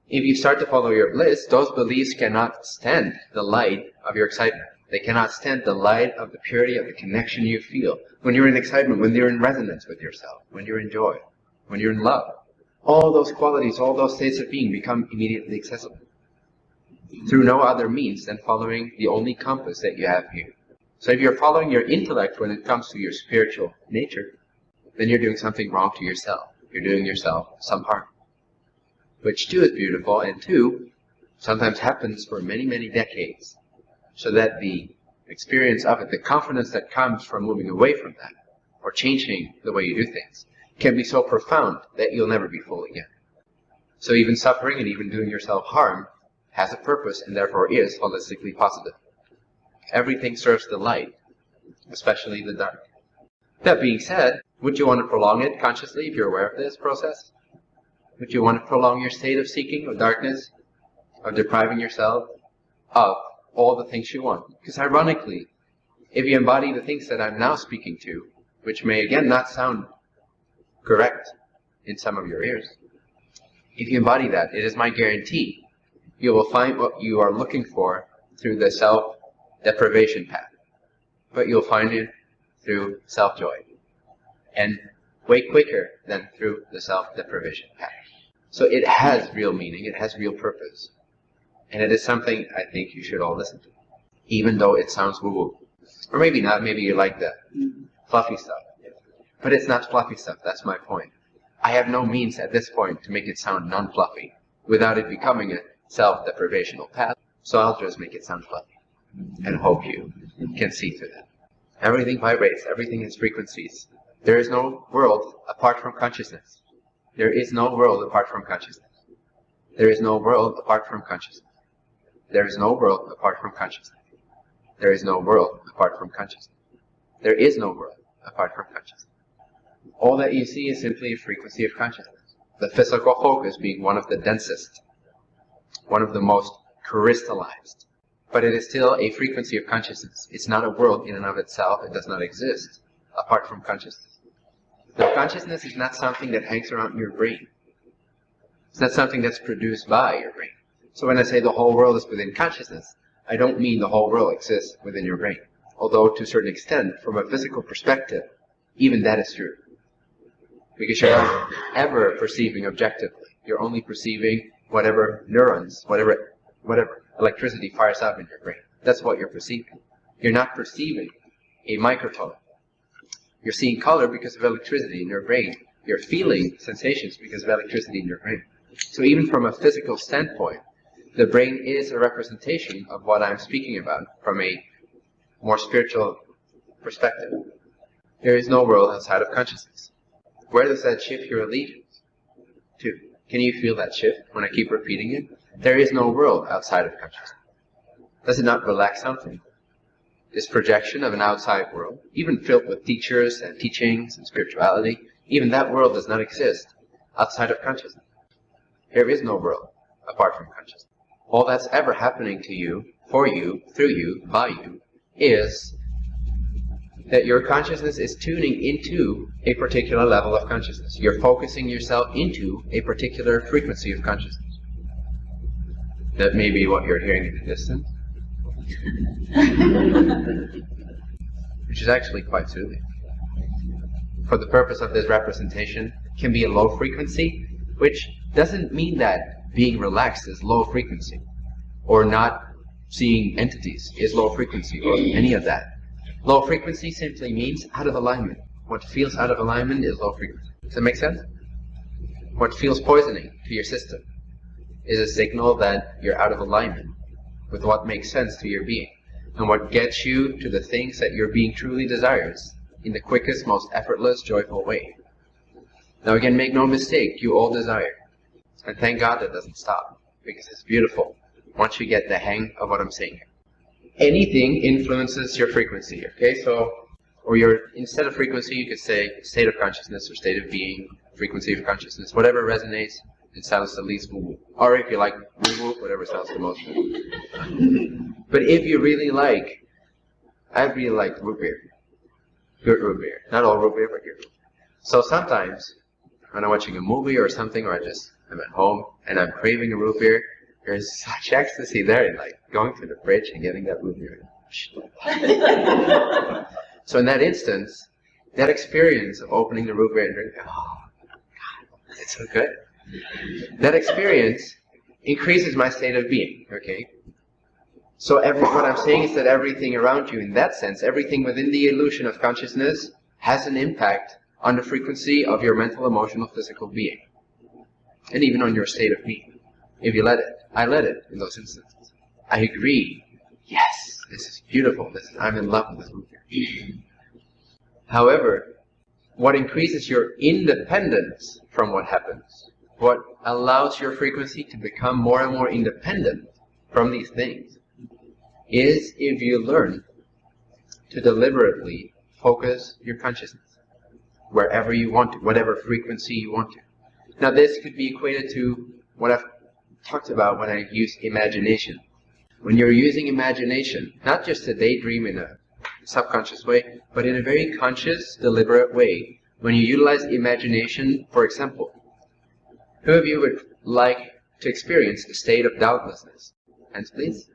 If you start to follow your bliss, those beliefs cannot stand the light of your excitement. They cannot stand the light of the purity of the connection you feel. When you're in excitement, when you're in resonance with yourself, when you're in joy, when you're in love, all those qualities, all those states of being become immediately accessible through no other means than following the only compass that you have here. So if you're following your intellect when it comes to your spiritual nature, then you're doing something wrong to yourself. You're doing yourself some harm. Which two is beautiful, and two sometimes happens for many, many decades. So that the experience of it, the confidence that comes from moving away from that, or changing the way you do things, can be so profound that you'll never be full again. So even suffering and even doing yourself harm has a purpose and therefore is holistically positive. Everything serves the light, especially the dark. That being said, would you want to prolong it consciously if you're aware of this process? Would you want to prolong your state of seeking, of darkness, of depriving yourself of all the things you want? Because ironically, if you embody the things that I'm now speaking to, which may again not sound correct in some of your ears, if you embody that, it is my guarantee you will find what you are looking for through the self-deprivation path. But you'll find it through self-joy. And way quicker than through the self-deprivation path. So it has real meaning, it has real purpose. And it is something I think you should all listen to. Even though it sounds woo-woo. Or maybe not, maybe you like the fluffy stuff. But it's not fluffy stuff, that's my point. I have no means at this point to make it sound non-fluffy without it becoming a self-deprivational path. So I'll just make it sound fluffy. And hope you can see through that. Everything vibrates, everything has frequencies. There is no world apart from consciousness. There is no world apart from consciousness. There is no world apart from consciousness. There is no world apart from consciousness. There is no world apart from consciousness. There is no world apart from consciousness. All that you see is simply a frequency of consciousness. The physical focus being one of the densest, one of the most crystallized. But it is still a frequency of consciousness. It's not a world in and of itself. It does not exist apart from consciousness. Now, consciousness is not something that hangs around your brain. It's not something that's produced by your brain. So when I say the whole world is within consciousness, I don't mean the whole world exists within your brain. Although to a certain extent, from a physical perspective, even that is true. Because you're not ever perceiving objectively. You're only perceiving whatever neurons, whatever electricity fires up in your brain. That's what you're perceiving. You're not perceiving a microtone. You're seeing color because of electricity in your brain. You're feeling sensations because of electricity in your brain. So even from a physical standpoint, the brain is a representation of what I'm speaking about from a more spiritual perspective. There is no world outside of consciousness. Where does that shift your allegiance to? Can you feel that shift when I keep repeating it? There is no world outside of consciousness. Does it not relax something? This projection of an outside world, even filled with teachers and teachings and spirituality, even that world does not exist outside of consciousness. There is no world apart from consciousness. All that's ever happening to you, for you, through you, by you, is that your consciousness is tuning into a particular level of consciousness. You're focusing yourself into a particular frequency of consciousness. That may be what you're hearing in the distance. Which is actually quite soothing. For the purpose of this representation, it can be a low frequency, which doesn't mean that being relaxed is low frequency, or not seeing entities is low frequency, or any of that. Low frequency simply means out of alignment. What feels out of alignment is low frequency. Does that make sense? What feels poisoning to your system is a signal that you're out of alignment with what makes sense to your being, and what gets you to the things that your being truly desires in the quickest, most effortless, joyful way. Now again, make no mistake, you all desire. And thank God that doesn't stop, because it's beautiful once you get the hang of what I'm saying here. Anything influences your frequency, okay? So, or your, instead of frequency, you could say state of consciousness or state of being, frequency of consciousness, whatever resonates, it sounds the least woo-woo. Or if you like woo-woo, whatever sounds the most woo-woo. But if you really like, I really like root beer. Good root beer. Not all root beer, but good root beer. So sometimes, when I'm watching a movie or something, or I just I'm at home and I'm craving a root beer. There's such ecstasy there in like going to the fridge and getting that root beer. So in that instance, that experience of opening the root beer and drinking, oh God, it's so good. That experience increases my state of being, okay? So what I'm saying is that everything around you, in that sense, everything within the illusion of consciousness has an impact on the frequency of your mental, emotional, physical being. And even on your state of being. If you let it. I let it in those instances. I agree. Yes, this is beautiful. I'm in love with this movie. However, what increases your independence from what happens, what allows your frequency to become more and more independent from these things, is if you learn to deliberately focus your consciousness wherever you want to, whatever frequency you want to. Now this could be equated to what I've talked about when I use imagination. When you're using imagination, not just to daydream in a subconscious way, but in a very conscious, deliberate way. When you utilize imagination, for example, who of you would like to experience the state of doubtlessness? Hands please.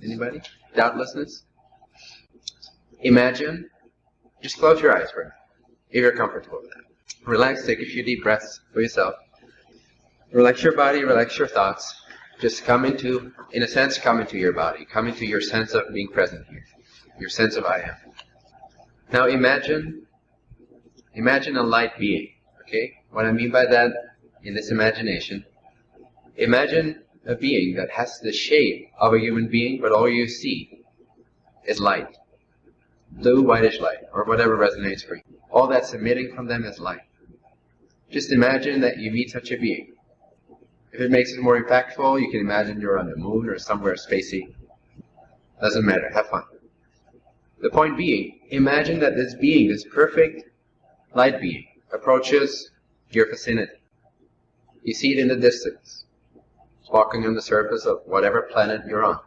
Anybody? Doubtlessness? Imagine, just close your eyes for a minute, if you're comfortable with that. Relax, take a few deep breaths for yourself. Relax your body, relax your thoughts. Just come into, in a sense, come into your body. Come into your sense of being present here. Your sense of I am. Now imagine a light being. Okay? What I mean by that, in this imagination, imagine a being that has the shape of a human being, but all you see is light. Blue, whitish light, or whatever resonates for you. All that's emitting from them is light. Just imagine that you meet such a being. If it makes it more impactful, you can imagine you're on the moon or somewhere spacey. Doesn't matter, have fun. The point being, imagine that this being, this perfect light being, approaches your vicinity. You see it in the distance. It's walking on the surface of whatever planet you're on.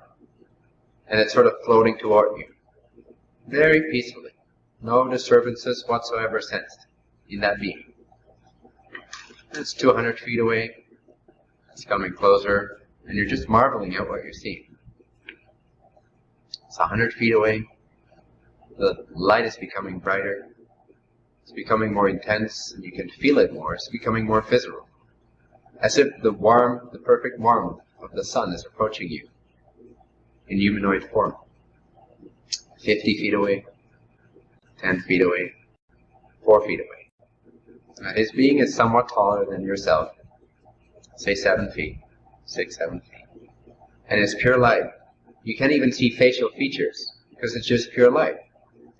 And it's sort of floating toward you. Very peacefully. No disturbances whatsoever sensed in that being. It's 200 feet away. It's coming closer. And you're just marveling at what you're seeing. It's 100 feet away. The light is becoming brighter. It's becoming more intense, and you can feel it more. It's becoming more visceral. As if the perfect warmth of the sun is approaching you in humanoid form. 50 feet away, 10 feet away, 4 feet away. His being is somewhat taller than yourself, say 7 feet, 6, 7 feet. And it's pure light. You can't even see facial features, because it's just pure light.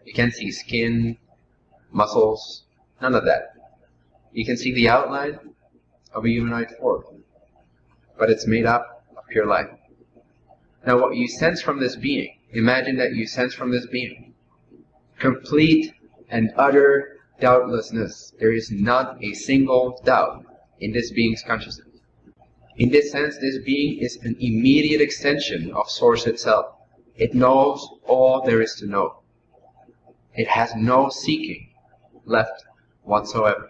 You can't see skin, muscles, none of that. You can see the outline of a humanoid form, but it's made up of pure light. Now what you sense from this being, imagine that you sense from this being complete and utter doubtlessness. There is not a single doubt in this being's consciousness. In this sense, this being is an immediate extension of Source itself. It knows all there is to know. It has no seeking left whatsoever.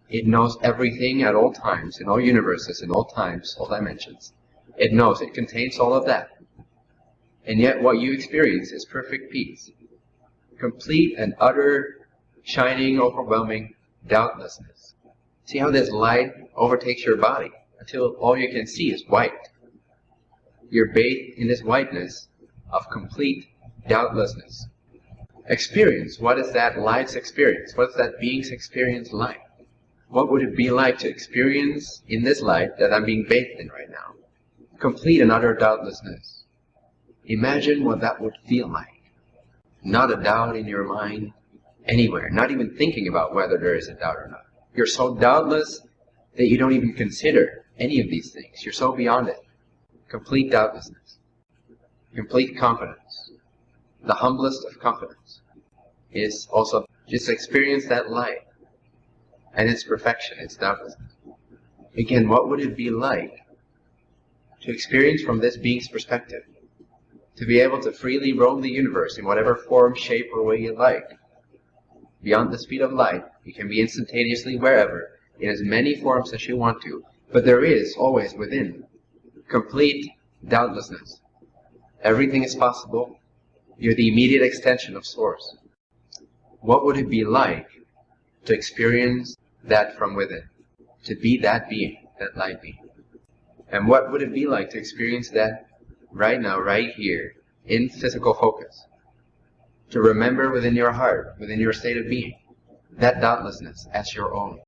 It knows everything at all times, in all universes, in all times, all dimensions. It knows, it contains all of that. And yet what you experience is perfect peace. Complete and utter, shining, overwhelming doubtlessness. See how this light overtakes your body until all you can see is white. You're bathed in this whiteness of complete doubtlessness. Experience. What is that light's experience? What is that being's experience like? What would it be like to experience in this light that I'm being bathed in right now? Complete and utter doubtlessness. Imagine what that would feel like. Not a doubt in your mind anywhere. Not even thinking about whether there is a doubt or not. You're so doubtless that you don't even consider any of these things. You're so beyond it. Complete doubtlessness. Complete confidence. The humblest of confidence is also just experience that light and its perfection, its doubtlessness. Again, what would it be like to experience from this being's perspective? To be able to freely roam the universe in whatever form, shape, or way you like. Beyond the speed of light, you can be instantaneously wherever, in as many forms as you want to, But there is always within complete doubtlessness. Everything is possible. You're the immediate extension of Source. What would it be like to experience that from within? To be that being, that light being? And what would it be like to experience that right now, right here, in physical focus? To remember within your heart, within your state of being, that doubtlessness as your own.